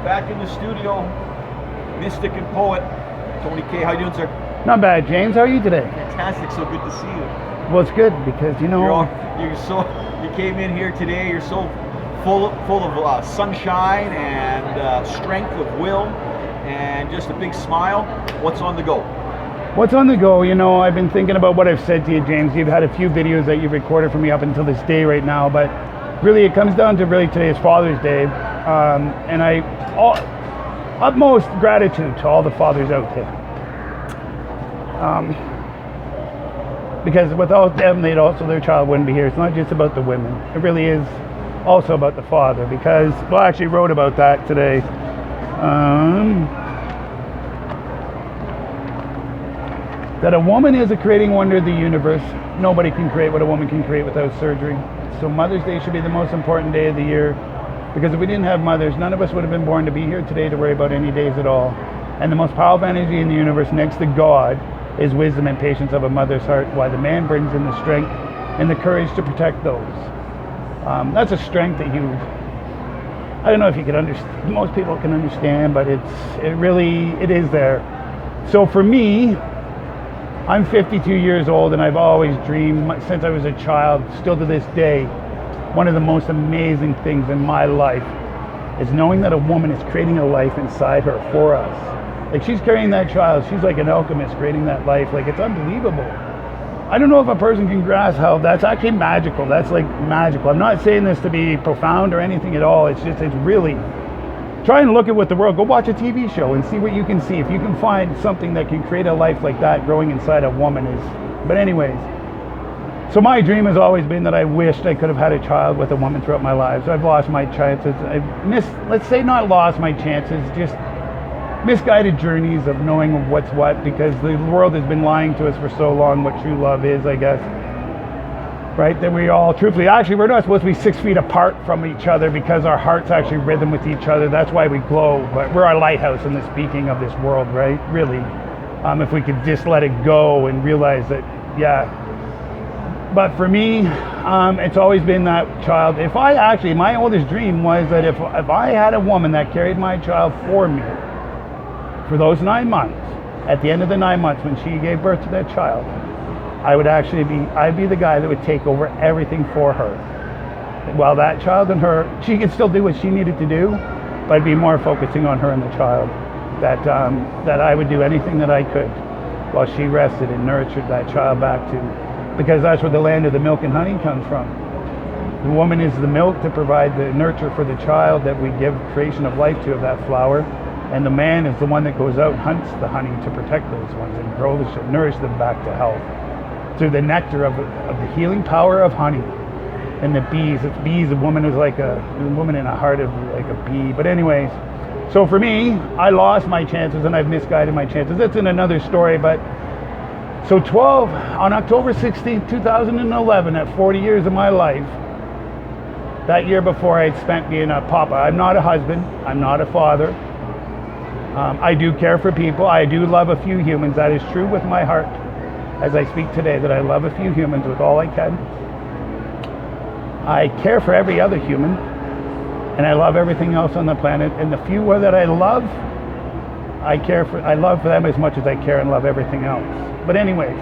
back in the studio, mystic and poet, Tony K. How you doing, sir? Not bad, James. How are you today? Fantastic. So good to see you. Well, it's good because you came in here today. You're so full of sunshine and strength of will, and just a big smile. What's on the go? What's on the go? I've been thinking about what I've said to you, James. You've had a few videos that you've recorded for me up until this day right now, but really it comes down to today is Father's Day, and utmost gratitude to all the fathers out there. Because without them, their child wouldn't be here. It's not just about the women. It really is also about the father, because, I actually wrote about that today. That a woman is a creating wonder of the universe. Nobody can create what a woman can create without surgery. So Mother's Day should be the most important day of the year, because if we didn't have mothers, none of us would have been born to be here today to worry about any days at all. And the most powerful energy in the universe next to God is wisdom and patience of a mother's heart, while the man brings in the strength and the courage to protect those. That's a strength that I don't know if you can understand, most people can understand, but it is there. So for me, I'm 52 years old, and I've always dreamed since I was a child, still to this day, one of the most amazing things in my life is knowing that a woman is creating a life inside her for us. Like, she's carrying that child. She's like an alchemist creating that life. Like, it's unbelievable. I don't know if a person can grasp how that's actually magical. That's like magical. I'm not saying this to be profound or anything at all. It's really, try and look at what the world, go watch a TV show and see what you can see. If you can find something that can create a life like that growing inside a woman but anyways. So my dream has always been that I wished I could have had a child with a woman throughout my life. So I've lost my chances. Let's say not lost my chances, just misguided journeys of knowing what's what, because the world has been lying to us for so long what true love is, I guess. Right? That we all, truthfully, actually, we're not supposed to be 6 feet apart from each other, because our hearts actually rhythm with each other. That's why we glow. But we're our lighthouse in the speaking of this world, right? Really. If we could just let it go and realize that, yeah. But for me, it's always been that child. My oldest dream was that if I had a woman that carried my child for me, for those 9 months, at the end of the 9 months when she gave birth to that child, I'd be the guy that would take over everything for her. While that child and her, she could still do what she needed to do, but I'd be more focusing on her and the child. That I would do anything that I could while she rested and nurtured that child back to, because that's where the land of the milk and honey comes from. The woman is the milk to provide the nurture for the child that we give creation of life to, of that flower. And the man is the one that goes out and hunts the honey to protect those ones and nourish them back to health through the nectar of the healing power of honey. And the bees, a woman is like a woman in a heart of like a bee. But anyways, so for me, I lost my chances and I've misguided my chances. That's in another story. But so on October 16th, 2011, at 40 years of my life, that year before I had spent being a papa. I'm not a husband. I'm not a father. I do care for people. I do love a few humans. That is true with my heart. As I speak today, that I love a few humans with all I can. I care for every other human, and I love everything else on the planet. And the few that I love, I love for them as much as I care and love everything else. But anyways,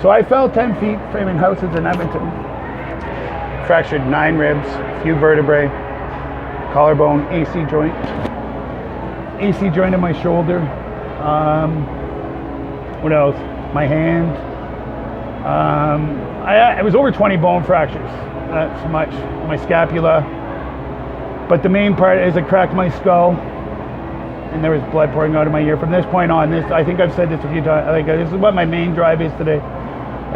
so I fell 10 feet framing houses in Edmonton. Fractured 9 ribs, a few vertebrae, collarbone, AC joint in my shoulder. What else? My hand. It was over 20 bone fractures. That's much. My scapula. But the main part is I cracked my skull, and there was blood pouring out of my ear. From this point on, I think I've said this a few times. This is what my main drive is today.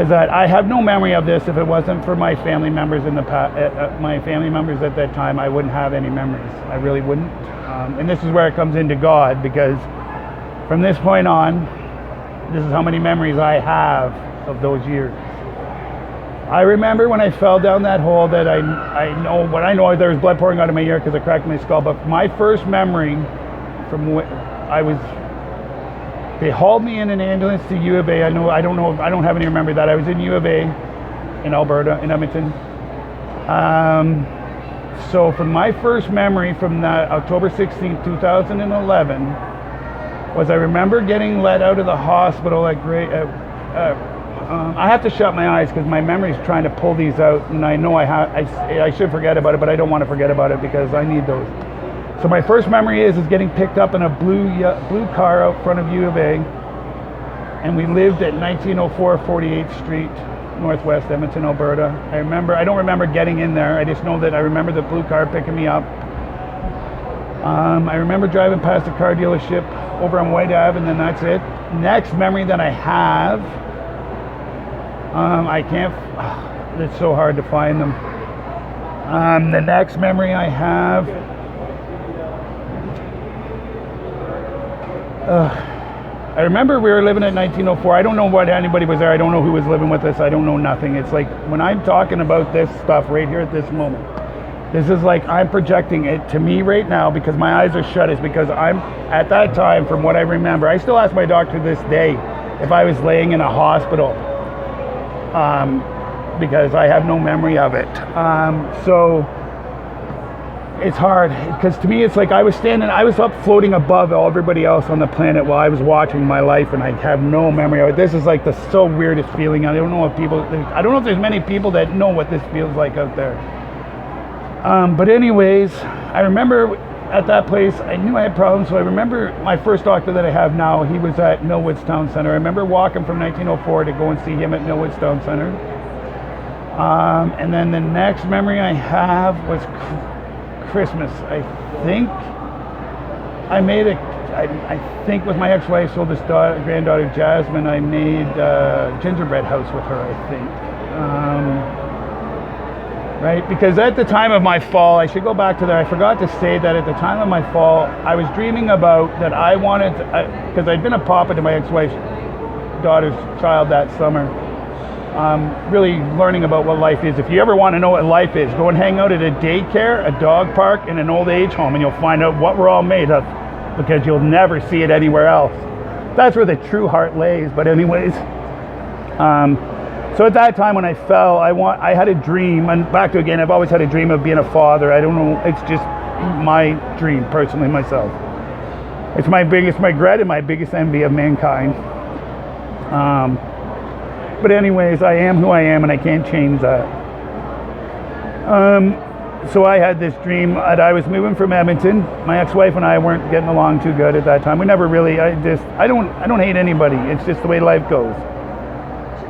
Is that I have no memory of this. If it wasn't for my family members in the past, my family members at that time, I wouldn't have any memories. I really wouldn't. And this is where it comes into God, because from this point on, this is how many memories I have of those years. I remember when I fell down that hole that I know there was blood pouring out of my ear because I cracked my skull. But my first memory from when they hauled me in an ambulance to U of A. I don't have any memory of that. I was in U of A in Alberta, in Edmonton. So from my first memory from that October 16th, 2011, was I remember getting let out of the hospital at I have to shut my eyes because my memory's trying to pull these out, and I know I should forget about it, but I don't want to forget about it because I need those. So my first memory is getting picked up in a blue car out front of U of A, and we lived at 1904 48th Street, Northwest Edmonton, Alberta. I don't remember getting in there. I just know that I remember the blue car picking me up. I remember driving past a car dealership over on White Ave, and then that's it. Next memory that I have, I can't, it's so hard to find them. The next memory I have, I remember we were living at 1904. I don't know what anybody was there. I don't know who was living with us. I don't know nothing. It's like when I'm talking about this stuff right here at this moment, this is like I'm projecting it to me right now because my eyes are shut. It's because I'm at that time, from what I remember, I still ask my doctor this day if I was laying in a hospital because I have no memory of it. So it's hard because to me it's like I was up floating above everybody else on the planet while I was watching my life, and I have no memory of it. This is like the so weirdest feeling. I don't know if there's many people that know what this feels like out there. But anyways, I remember at that place I knew I had problems, so I remember my first doctor that I have now, he was at Millwoods Town Center. I remember walking from 1904 to go and see him at Millwoods Town Center. And then the next memory I have was Christmas. I think with my ex-wife's oldest granddaughter Jasmine, I made a gingerbread house with her, I think. Right? Because at the time of my fall, I should go back to that. I forgot to say that at the time of my fall, I was dreaming about that I wanted, because I'd been a papa to my ex-wife's daughter's child that summer. Really learning about what life is. If you ever want to know what life is, go and hang out at a daycare, a dog park, and an old age home, and you'll find out what we're all made of, because you'll never see it anywhere else. That's where the true heart lays. But anyways, so at that time when I fell, I had a dream, and back to again, I've always had a dream of being a father. I don't know, it's just my dream, personally, myself. It's my biggest regret and my biggest envy of mankind. But anyways, I am who I am, and I can't change that. So I had this dream that I was moving from Edmonton. My ex-wife and I weren't getting along too good at that time. We never really, I don't hate anybody. It's just the way life goes.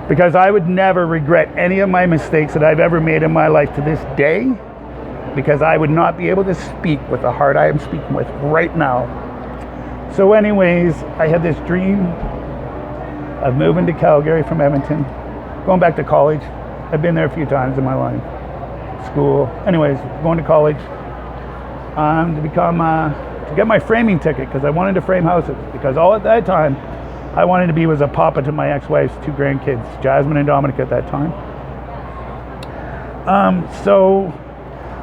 Because I would never regret any of my mistakes that I've ever made in my life to this day, because I would not be able to speak with the heart I am speaking with right now. So anyways, I had this dream of moving to Calgary from Edmonton, going back to college. I've been there a few times in my life. School. Anyways, going to college to get my framing ticket, because I wanted to frame houses. Because all at that time, I wanted to be was a papa to my ex-wife's two grandkids, Jasmine and Dominic at that time. So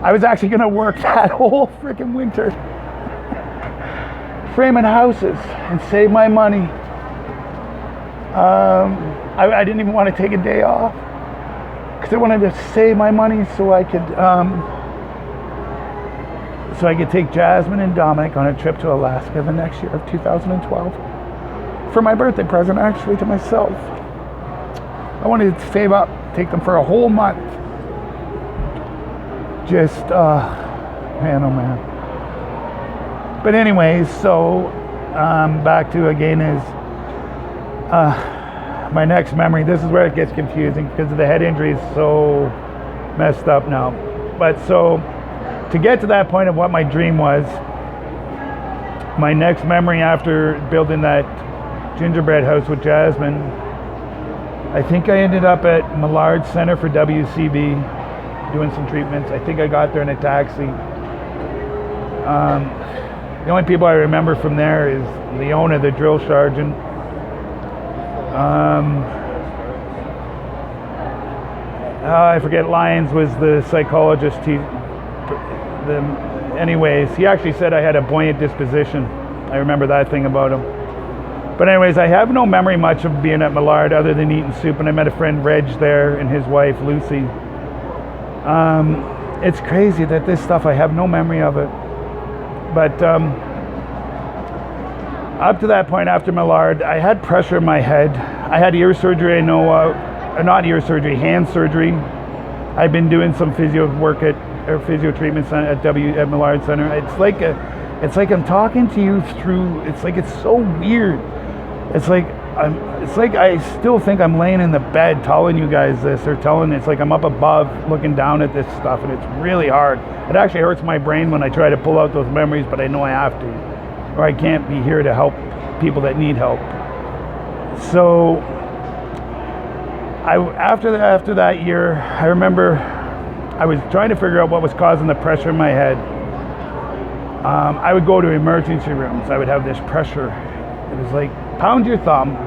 I was actually going to work that whole freaking winter framing houses and save my money. I didn't even want to take a day off because I wanted to save my money so I could take Jasmine and Dominic on a trip to Alaska the next year of 2012 for my birthday present, actually, to myself. I wanted to save up, take them for a whole month. Just, man, oh man. But anyways, so back to again is my next memory. This is where it gets confusing because the head injury is so messed up now. But so to get to that point of what my dream was, my next memory after building that gingerbread house with Jasmine, I think I ended up at Millard Center for WCB doing some treatments. I think I got there in a taxi. The only people I remember from there is Leona, the drill sergeant. I forget, Lyons was the psychologist. Anyways, he actually said I had a buoyant disposition. I remember that thing about him. But anyways, I have no memory much of being at Millard other than eating soup, and I met a friend, Reg, there, and his wife, Lucy. it's crazy that this stuff, I have no memory of it. But up to that point after Millard, I had pressure in my head. I had ear surgery, I know, not ear surgery, hand surgery. I've been doing some physio work or physio treatments at Millard Center. It's like I'm talking to you through, it's so weird. It's like I still think I'm laying in the bed telling you guys this, or it's like I'm up above looking down at this stuff, and it's really hard. It actually hurts my brain when I try to pull out those memories, but I know I have to, or I can't be here to help people that need help. So after that year, I remember I was trying to figure out what was causing the pressure in my head. I would go to emergency rooms. I would have this pressure. It was like, pound your thumb,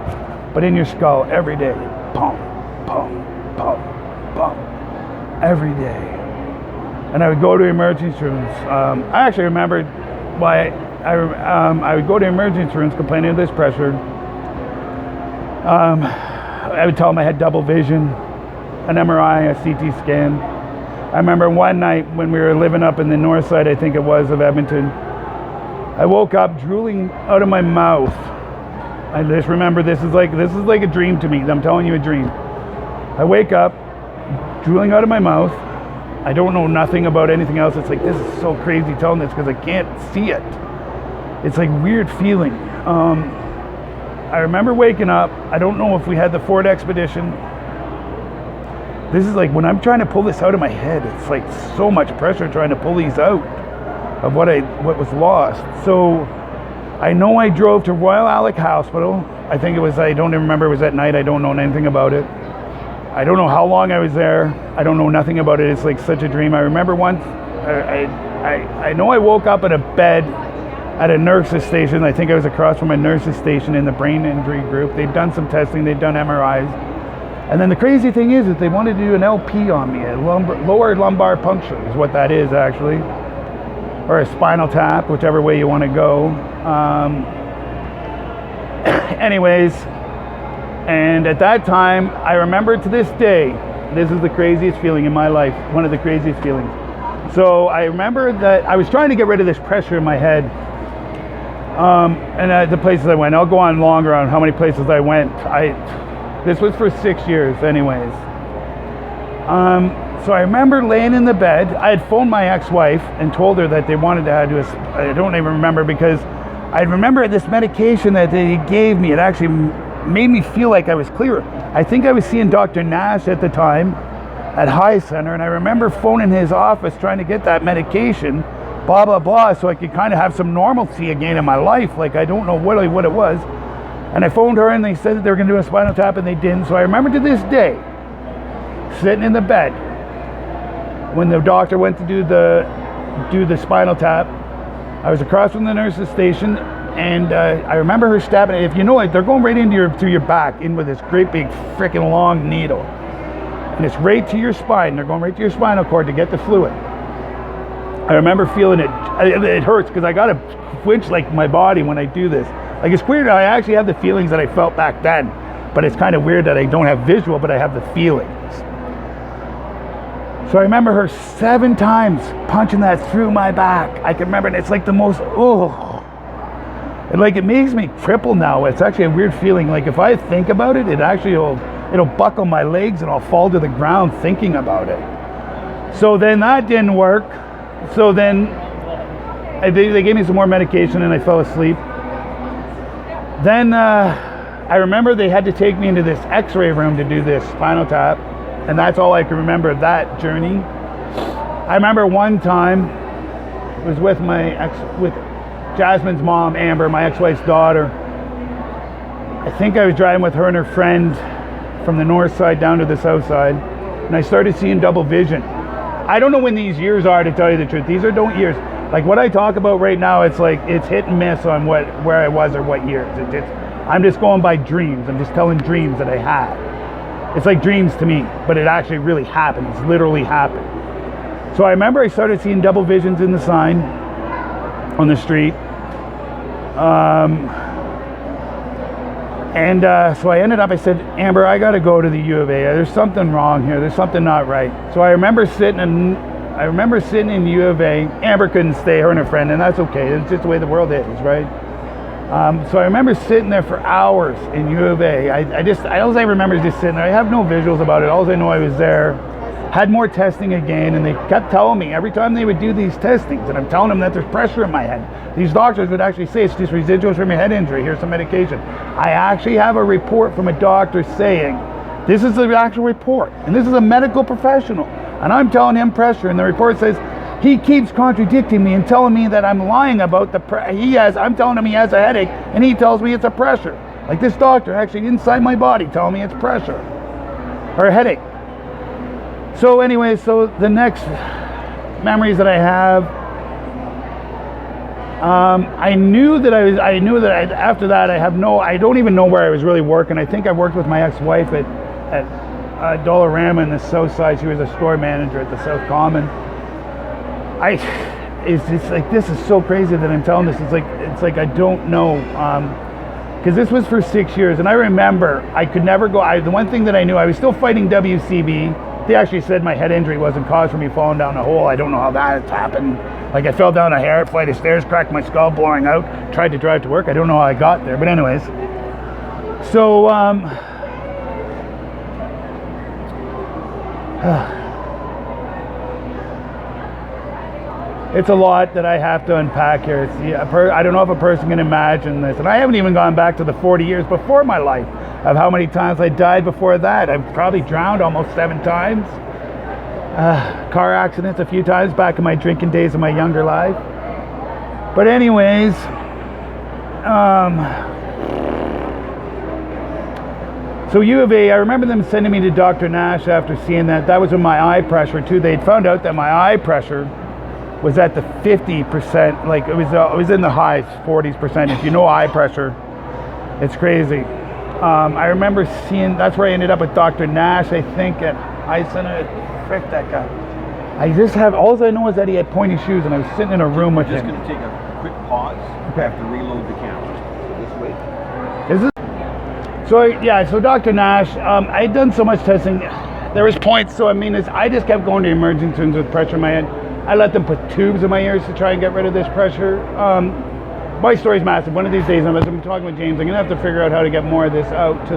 but in your skull every day. Pump, pump, pump, pump. Every day. And I would go to emergency rooms. I actually remembered why I would go to emergency rooms complaining of this pressure. I would tell them I had double vision, an MRI, a CT scan. I remember one night when we were living up in the north side, I think it was, of Edmonton, I woke up drooling out of my mouth. I just remember this is like a dream to me. I'm telling you a dream. I wake up drooling out of my mouth. I don't know nothing about anything else. It's like, this is so crazy telling this because I can't see it. It's like weird feeling. I remember waking up. I don't know if we had the Ford Expedition. This is like when I'm trying to pull this out of my head, it's like so much pressure trying to pull these out of what was lost. So I know I drove to Royal Alec Hospital. I think it was, I don't even remember, it was at night. I don't know anything about it. I don't know how long I was there. I don't know nothing about it. It's like such a dream. I remember once, I know I woke up in a bed at a nurse's station. I think I was across from a nurse's station in the brain injury group. They'd done some testing. They'd done MRIs. And then the crazy thing is that they wanted to do an LP on me, a lower lumbar puncture is what that is actually, or a spinal tap, whichever way you want to go. Anyways, and at that time, I remember to this day, this is the craziest feeling in my life, one of the craziest feelings. So I remember that I was trying to get rid of this pressure in my head, and the places I went. I'll go on longer on how many places I went. This was for 6 years anyways. So I remember laying in the bed. I had phoned my ex-wife and told her that they wanted to do I don't even remember, because I remember this medication that they gave me, it actually made me feel like I was clearer. I think I was seeing Dr. Nash at the time at High Center, and I remember phoning his office trying to get that medication, blah, blah, blah, so I could kind of have some normalcy again in my life. Like, I don't know what it was. And I phoned her and they said that they were going to do a spinal tap, and they didn't. So I remember to this day, sitting in the bed, when the doctor went to do the spinal tap. I was across from the nurse's station, and I remember her stabbing it. If you know it, they're going right into through your back, in with this great big freaking long needle. And it's right to your spine. They're going right to your spinal cord to get the fluid. I remember feeling it. It hurts because I got to flinch like my body when I do this. Like, it's weird. I actually have the feelings that I felt back then, but it's kind of weird that I don't have visual, but I have the feelings. So I remember her 7 times punching that through my back. I can remember, and it's like the most, and like, it makes me cripple now. It's actually a weird feeling. Like, if I think about it, it'll buckle my legs and I'll fall to the ground thinking about it. So then that didn't work. So then they gave me some more medication and I fell asleep. Then I remember they had to take me into this x-ray room to do this spinal tap, and that's all I can remember of that journey. I remember one time, it was with with Jasmine's mom, Amber, my ex-wife's daughter. I think I was driving with her and her friend from the north side down to the south side, and I started seeing double vision. I don't know when these years are, to tell you the truth. These don't years. Like, what I talk about right now, it's like, it's hit and miss on where I was or what years. I'm just going by dreams. I'm just telling dreams that I had. It's like dreams to me, but it actually really happened. It's literally happened. So I remember I started seeing double visions in the sign on the street. So I ended up, I said, Amber, I got to go to the U of A. There's something wrong here. There's something not right. So I remember sitting I remember sitting in U of A. Amber couldn't stay, her and her friend, and that's okay. It's just the way the world is, right? So I remember sitting there for hours in U of A. All I remember is just sitting there. I have no visuals about it. All I know I was there, had more testing again, and they kept telling me every time they would do these testings, and I'm telling them that there's pressure in my head. These doctors would actually say it's just residuals from your head injury. Here's some medication. I actually have a report from a doctor saying, this is the actual report, and this is a medical professional, and I'm telling him pressure, and the report says, he keeps contradicting me and telling me that I'm lying about I'm telling him he has a headache, and he tells me it's a pressure. Like this doctor actually inside my body telling me it's pressure or a headache. So anyway, so the next memories that I have, I knew that after that I don't even know where I was really working. I think I worked with my ex-wife at Dollarama in the South Side. She was a store manager at the South Common. It's like, this is so crazy that I'm telling this. It's like I don't know, because this was for 6 years, and I remember I could never go. The one thing that I knew, I was still fighting WCB. They actually said my head injury wasn't caused from me falling down a hole. I don't know how that happened. Like I fell down a flight of stairs, cracked my skull, blowing out. Tried to drive to work. I don't know how I got there, but anyways. So it's a lot that I have to unpack here. I don't know if a person can imagine this. And I haven't even gone back to the 40 years before my life of how many times I died before that. I've probably drowned almost 7 times. Car accidents a few times back in my drinking days of my younger life. But anyways, so U of A, I remember them sending me to Dr. Nash after seeing that. That was with my eye pressure too. They'd found out that my eye pressure was at the 50%, like it was in the high 40s%. If you know eye pressure, it's crazy. I remember seeing, that's where I ended up with Dr. Nash, I think, at frick that guy. All I know is that he had pointy shoes, and I was sitting in a room with him. I'm just going to take a quick pause. Okay. I have to reload the camera. This way. Is it? So Dr. Nash, I'd done so much testing. There was points, so I just kept going to emergency rooms with pressure in my head. I let them put tubes in my ears to try and get rid of this pressure. My story's massive. One of these days, as I'm talking with James, I'm gonna have to figure out how to get more of this out to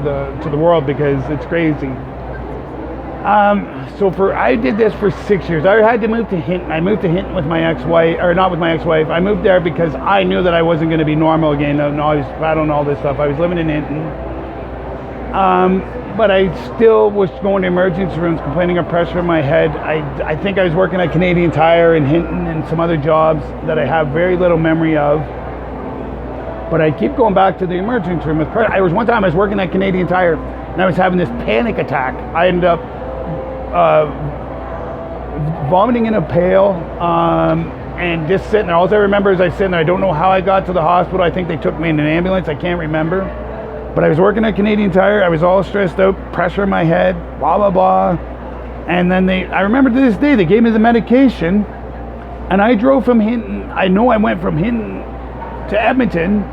the world, because it's crazy. I did this for 6 years. I had to move to Hinton. I moved to Hinton with my ex-wife, or not with my ex-wife. I moved there because I knew that I wasn't going to be normal again. I was battling all this stuff. I was living in Hinton. But I still was going to emergency rooms complaining of pressure in my head. I think I was working at Canadian Tire in Hinton and some other jobs that I have very little memory of. But I keep going back to the emergency room with pressure. One time I was working at Canadian Tire and I was having this panic attack. I ended up vomiting in a pail and just sitting there. All I remember is I sitting there. I don't know how I got to the hospital. I think they took me in an ambulance. I can't remember. But I was working at Canadian Tire. I was all stressed out, pressure in my head, blah, blah, blah. And then I remember to this day, they gave me the medication, and I drove from Hinton. I know I went from Hinton to Edmonton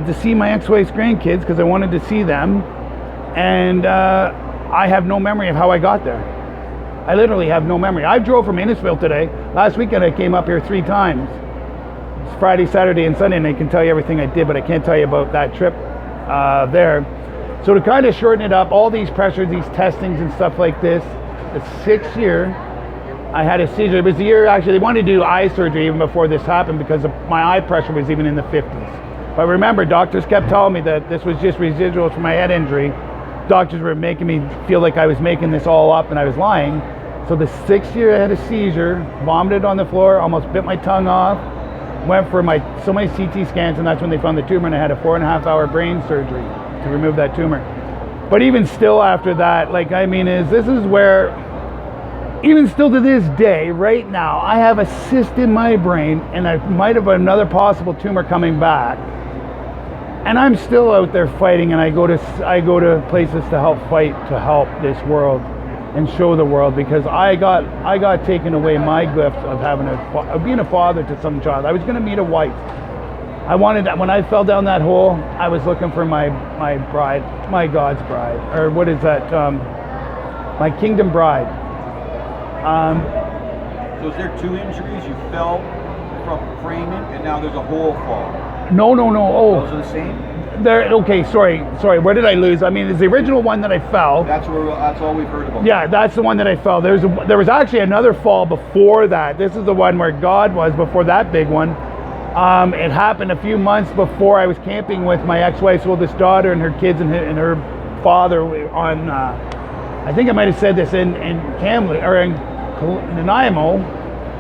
to see my ex-wife's grandkids because I wanted to see them. And I have no memory of how I got there. I literally have no memory. I drove from Innisfil today. Last weekend I came up here 3 times. Friday, Saturday, and Sunday, and I can tell you everything I did, but I can't tell you about that trip there. So to kind of shorten it up, all these pressures, these testings and stuff like this, the 6th year, I had a seizure. It was the year, actually, they wanted to do eye surgery even before this happened because my eye pressure was even in the 50s. But remember, doctors kept telling me that this was just residuals from my head injury. Doctors were making me feel like I was making this all up and I was lying. So the 6th year I had a seizure, vomited on the floor, almost bit my tongue off. Went for so many CT scans, and that's when they found the tumor, and I had a 4.5-hour brain surgery to remove that tumor. But even still after that, this is where, even still to this day, right now, I have a cyst in my brain, and I might have another possible tumor coming back. And I'm still out there fighting, and I go to places to help fight, to help this world and show the world, because I got taken away my gift of being a father to some child. I was going to meet a wife. I wanted that. When I fell down that hole, I was looking for my bride, my God's bride, or what is that? My kingdom bride. So is there 2 injuries? You fell from framing, and now there's a whole fall. No. Those are the same? Okay, sorry. Where did I lose? I mean, it's the original one that I fell. That's all we've heard about. Yeah, that's the one that I fell. There was actually another fall before that. This is the one where God was before that big one. It happened a few months before I was camping with my ex-wife's oldest daughter and her kids and her father on. I think I might have said this in Kamloops or in Nanaimo,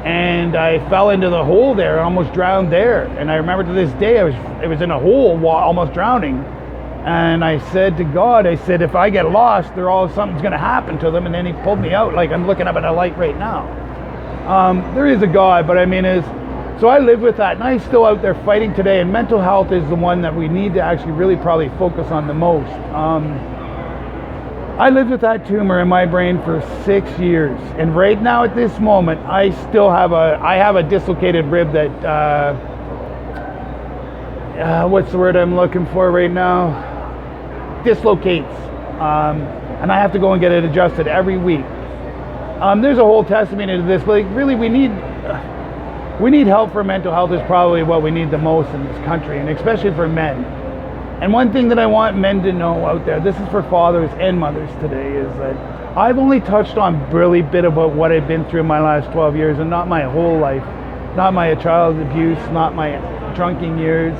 and I fell into the hole there, almost drowned there. And I remember to this day, it was in a hole, almost drowning. And I said to God, I said, if I get lost, something's going to happen to them. And then He pulled me out, like I'm looking up at a light right now. There is a God, but I mean, so I live with that, and I'm still out there fighting today. And mental health is the one that we need to actually really probably focus on the most. I lived with that tumor in my brain for 6 years, and right now at this moment, I still have a dislocated rib that what's the word I'm looking for right now? Dislocates, and I have to go and get it adjusted every week. There's a whole testimony to this, but really we need help for mental health is probably what we need the most in this country, and especially for men. And one thing that I want men to know out there, this is for fathers and mothers today, is that I've only touched on really bit about what I've been through in my last 12 years, and not my whole life, not my child abuse, not my drunken years,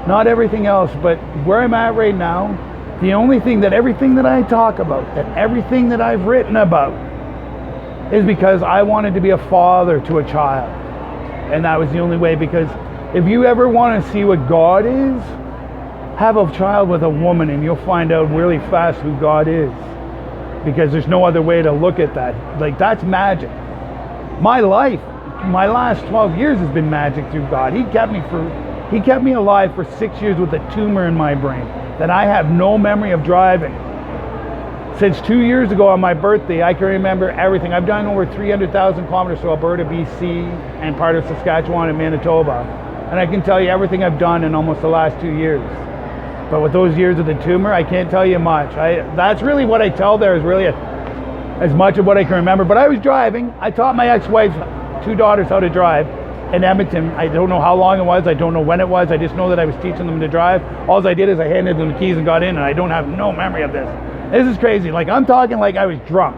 not everything else, but where I'm at right now, the only thing that everything that I talk about, that everything that I've written about, is because I wanted to be a father to a child. And that was the only way, because if you ever want to see what God is, have a child with a woman and you'll find out really fast who God is, because there's no other way to look at that. Like, that's magic. My life, my last 12 years has been magic through God. He kept me alive for 6 years with a tumor in my brain that I have no memory of driving. Since 2 years ago on my birthday, I can remember everything. I've done over 300,000 kilometers to Alberta, BC, and part of Saskatchewan and Manitoba. And I can tell you everything I've done in almost the last 2 years. But with those years of the tumor, I can't tell you much. That's really what I tell there, is really as much of what I can remember. But I was driving. I taught my ex-wife's 2 daughters how to drive in Edmonton. I don't know how long it was. I don't know when it was. I just know that I was teaching them to drive. All I did is I handed them the keys and got in, and I don't have no memory of this. This is crazy. Like, I'm talking like I was drunk.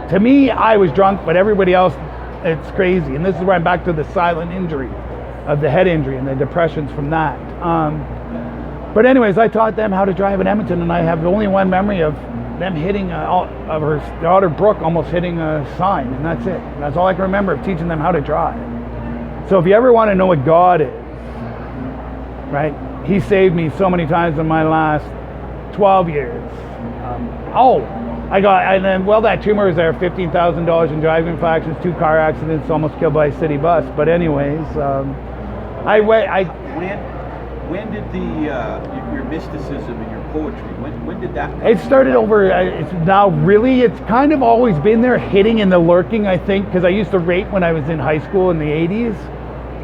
To me, I was drunk, but everybody else, it's crazy. And this is where I'm back to the silent injury of the head injury and the depressions from that. But anyways, I taught them how to drive in Edmonton, and I have only one memory of them hitting, of her daughter Brooke almost hitting a sign, and that's it. That's all I can remember of teaching them how to drive. So if you ever want to know what God is, right? He saved me so many times in my last 12 years. That tumor was there, $15,000 in driving infractions, 2 car accidents, almost killed by a city bus. But anyways, When did your mysticism and your poetry, when did that come? It started it's kind of always been there, hitting and the lurking, I think, because I used to rate when I was in high school in the 80s.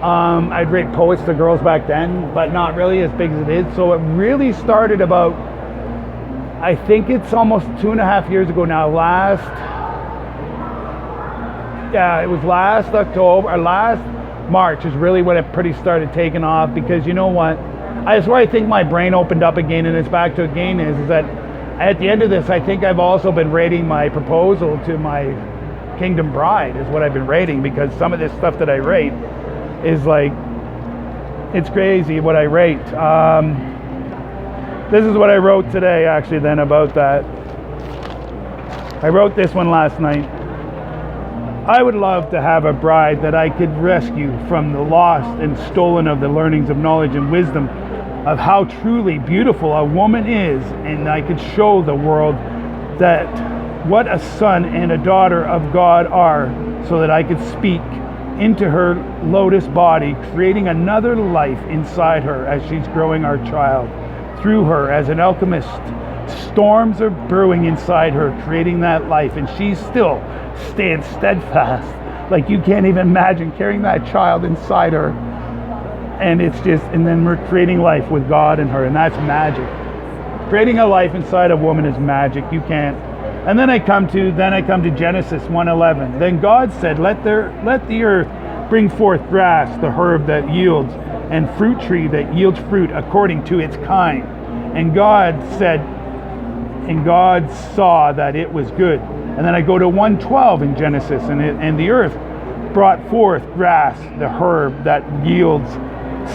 I'd rate poets to girls back then, but not really as big as it is. So it really started about, I think it's almost 2.5 years ago now. It was last October, or last March is really when it pretty started taking off, because you know what? That's where I think my brain opened up again, and it's back to again is that at the end of this, I think I've also been rating my proposal to my Kingdom Bride is what I've been rating, because some of this stuff that I rate is like, it's crazy what I rate. This is what I wrote today, actually, then about that. I wrote this one last night. I would love to have a bride that I could rescue from the lost and stolen of the learnings of knowledge and wisdom of how truly beautiful a woman is, and I could show the world that what a son and a daughter of God are, so that I could speak into her lotus body, creating another life inside her as she's growing our child. Through her, as an alchemist, storms are brewing inside her, creating that life, and she still stands steadfast, like you can't even imagine, carrying that child inside her. And it's just, and then we're creating life with God in her, and that's magic. Creating a life inside a woman is magic. You can't, And then I come to Genesis 1:11. Then God said, let the earth bring forth grass, the herb that yields, and fruit tree that yields fruit according to its kind. And God saw that it was good. And then I go to 1:12 in Genesis, and the earth brought forth grass, the herb that yields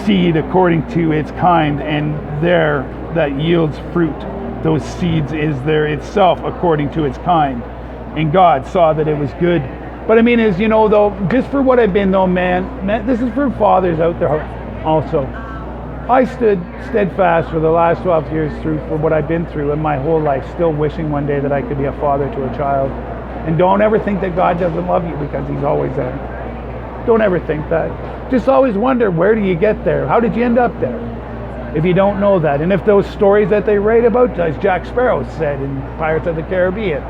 seed according to its kind, and there that yields fruit. Those seeds is there itself according to its kind. And God saw that it was good. But I mean, as you know, though, just for what I've been, though, man, this is for fathers out there also. I stood steadfast for the last 12 years for what I've been through in my whole life, still wishing one day that I could be a father to a child. And don't ever think that God doesn't love you, because he's always there. Don't ever think that. Just always wonder, where do you get there? How did you end up there? If you don't know that. And if those stories that they write about, as Jack Sparrow said in Pirates of the Caribbean,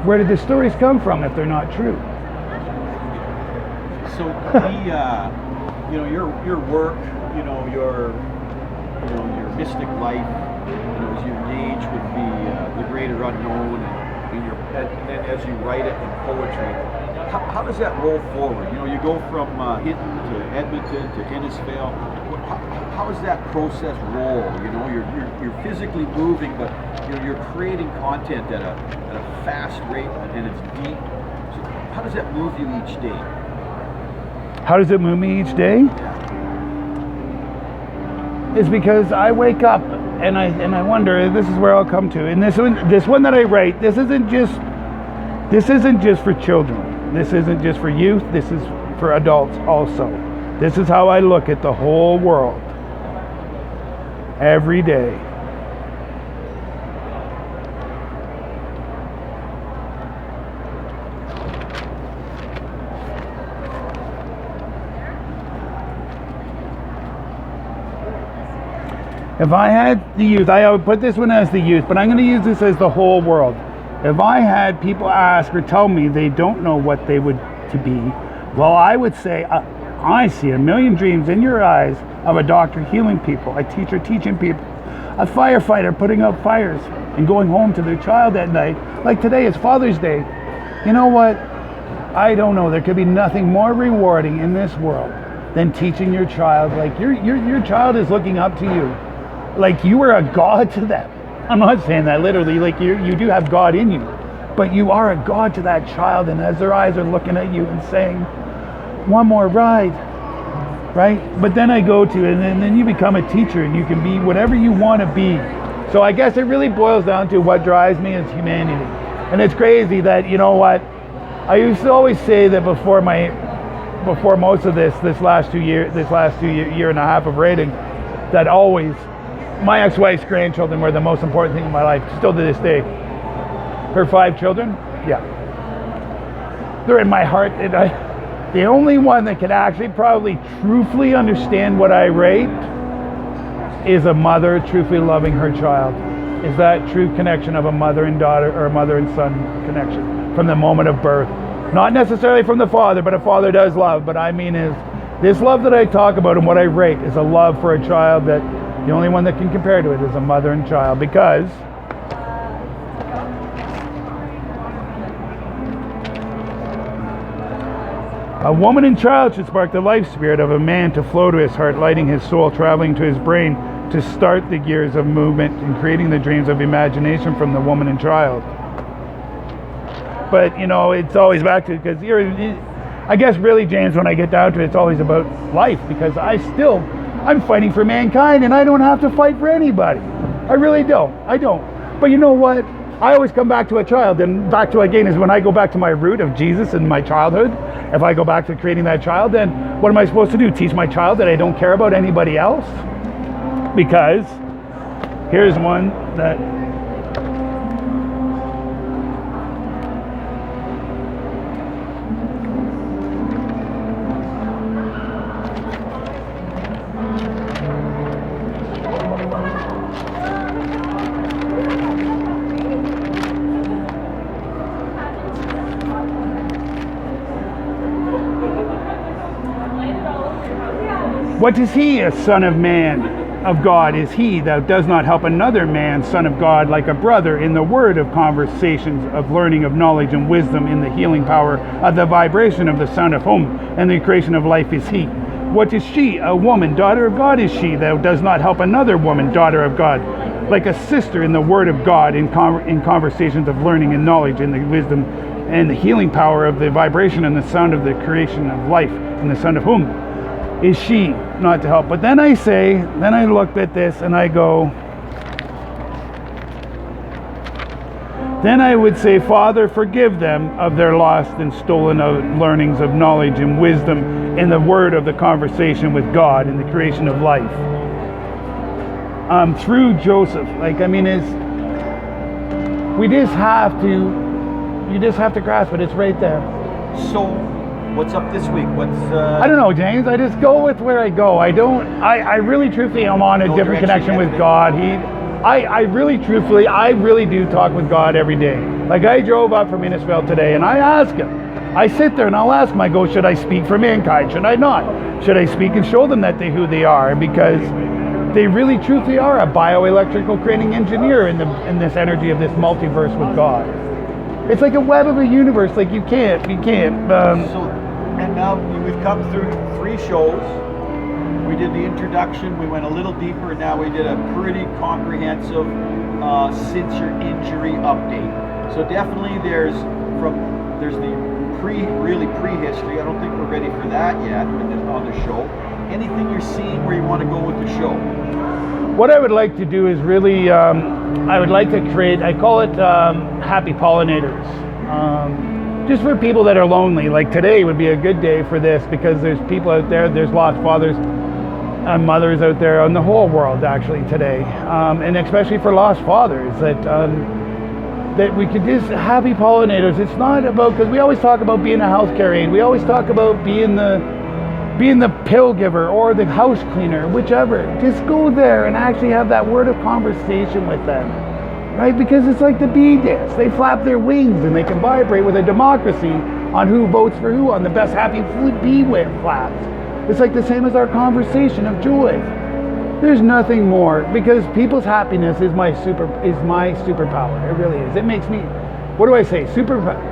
where did the stories come from if they're not true? So your work, your mystic life, as you engage with the greater unknown, and as you write it in poetry, how does that roll forward? You go from Hinton to Edmonton to Innisfail. How does that process roll? You're physically moving, but you're creating content at a fast rate, and it's deep. So how does that move you each day? How does it move me each day? Is because I wake up and I wonder, this is where I'll come to. And this one that I write, this isn't just for children. This isn't just for youth. This is for adults also. This is how I look at the whole world every day. If I had the youth, I would put this one as the youth, but I'm going to use this as the whole world. If I had people ask or tell me they don't know what they would to be, well, I would say, I see a million dreams in your eyes of a doctor healing people, a teacher teaching people, a firefighter putting out fires and going home to their child at night. Like today is Father's Day. You know what? I don't know. There could be nothing more rewarding in this world than teaching your child. Like your child is looking up to you. Like you are a God to them. I'm not saying that literally, like you do have God in you, but you are a God to that child, and as their eyes are looking at you and saying, one more ride, right? But then I go to it, and then you become a teacher, and you can be whatever you want to be. So I guess it really boils down to what drives me is humanity. And it's crazy that, you know what, I used to always say that before most of this last year and a half of writing, that always my ex-wife's grandchildren were the most important thing in my life, still to this day. Her 5 children, yeah. They're in my heart. And the only one that can actually probably truthfully understand what I write is a mother truthfully loving her child. Is that true connection of a mother and daughter, or a mother and son connection from the moment of birth. Not necessarily from the father, but a father does love. But I mean is, this love that I talk about and what I write is a love for a child that the only one that can compare to it is a mother and child, because a woman and child should spark the life spirit of a man to flow to his heart, lighting his soul, traveling to his brain to start the gears of movement and creating the dreams of imagination from the woman and child. But, it's always back to, because I guess really, James, when I get down to it, it's always about life, because I'm fighting for mankind, and I don't have to fight for anybody. I really don't. I don't. But you know what? I always come back to a child, and back to again is when I go back to my root of Jesus and my childhood. If I go back to creating that child, then what am I supposed to do? Teach my child that I don't care about anybody else? Because here's one that what is he, a son of man? of God is he that does not help another man, son of God, like a brother, in the word of conversations, of learning, of knowledge and wisdom, in the healing power of the vibration of the sound of whom, and the creation of life is he. What is she? A woman, daughter of God is she, that does not help another woman, daughter of God, like a sister in the word of God, in conversations of learning and knowledge, in the wisdom and the healing power of the vibration and the sound of the creation of life, and the son of whom is she, not to help. But then I look at this and I go, then I would say, Father, forgive them of their lost and stolen learnings of knowledge and wisdom in the word of the conversation with God in the creation of life. Through Joseph, you just have to grasp it. It's right there. So, what's up this week? I don't know, James. I just go with where I go. I really truthfully am on a different connection with God. I really do talk with God every day. Like I drove up from Innisfail today and I ask him. I sit there and I'll ask him, I go, should I speak for mankind? Should I not? Should I speak and show them that who they are? Because they really truthfully are a bioelectrical creating engineer in this energy of this multiverse with God. It's like a web of a universe. Like you can't. And now we've come through 3 shows. We did the introduction, we went a little deeper, and now we did a pretty comprehensive since your injury update. So definitely there's the prehistory. I don't think we're ready for that yet on the show. Anything you're seeing where you want to go with the show? What I would like to do is really, I would like to create, I call it happy pollinators. Just for people that are lonely. Like today would be a good day for this because there's people out there, there's lost fathers and mothers out there in the whole world actually today. And especially for lost fathers that we could just happy pollinators. It's not about, because we always talk about being a healthcare aide. We always talk about being the pill giver or the house cleaner, whichever. Just go there and actually have that word of conversation with them. Right? Because it's like the bee dance. They flap their wings and they can vibrate with a democracy on who votes for who on the best happy bee flaps. It's like the same as our conversation of joy. There's nothing more, because people's happiness is my superpower. It really is. It makes me, what do I say?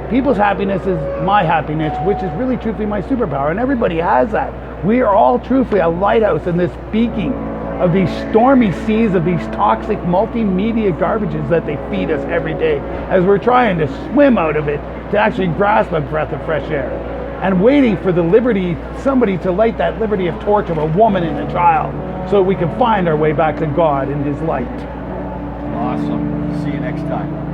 People's happiness is my happiness, which is really truthfully my superpower, and everybody has that. We are all truthfully a lighthouse in this speaking of these stormy seas of these toxic multimedia garbages that they feed us every day as we're trying to swim out of it to actually grasp a breath of fresh air and waiting for the liberty, somebody to light that liberty of torch of a woman and a child so that we can find our way back to God in his light. Awesome. See you next time.